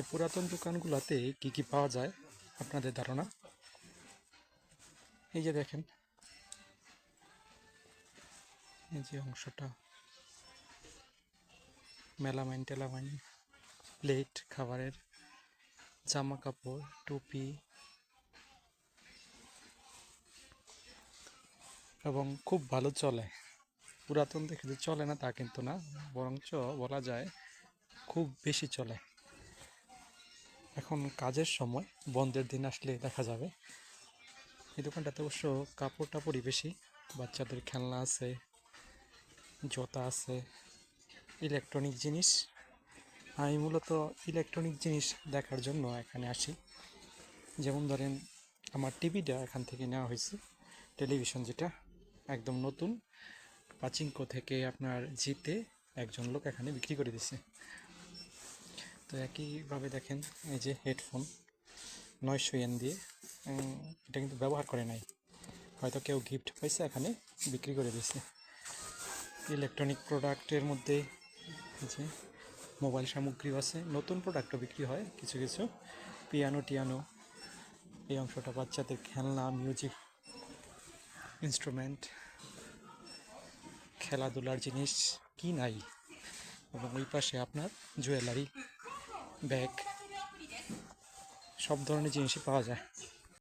পুরাতন দোকানগুলোতে কি কি পাওয়া যায় আপনাদের ধারণা? এই যে দেখেন, এই যে অংশটা মেলামাইন টেলামাইন, প্লেট, খাবারের, জামা কাপড়, টুপি এবং খুব ভালো চলে। পুরাতন দেখে যে চলে না তা কিন্তু না, বরঞ্চ বলা যায় খুব বেশি চলে। এখন কাজের সময় বন্ধের দিন আসলে দেখা যাবে এই দোকানটাতে অবশ্য কাপড় টাপড়ই বেশি, বাচ্চাদের খেলনা আছে, জুতা আছে, ইলেকট্রনিক জিনিস। আমি মূলত ইলেকট্রনিক জিনিস দেখার জন্য এখানে আসি। যেমন ধরেন, আমার টিভিটা এখান থেকে নেওয়া হয়েছে, টেলিভিশন যেটা একদম নতুন, পাচিঙ্কো থেকে আপনার জিতে একজন লোক এখানে বিক্রি করে দিছে। তো একইভাবে দেখেন, এই যে হেডফোন 900 yen দিয়ে, এটা কিন্তু ব্যবহার করে নাই, হয়তো কেউ গিফট পাইছে, এখানে বিক্রি করে দিছে। ইলেকট্রনিক প্রোডাক্টের মধ্যে যে মোবাইল সামগ্রীও আছে, নতুন প্রোডাক্টও বিক্রি হয় কিছু কিছু, পিয়ানো টিয়ানো, এই অংশটা বাচ্চাদের খেলনা, মিউজিক ইনস্ট্রুমেন্ট, খেলাধুলার জিনিস কি নাই। এবং ওই পাশে আপনার জুয়েলারি, ব্যাগ, সব ধরনের জিনিসই পাওয়া যায়।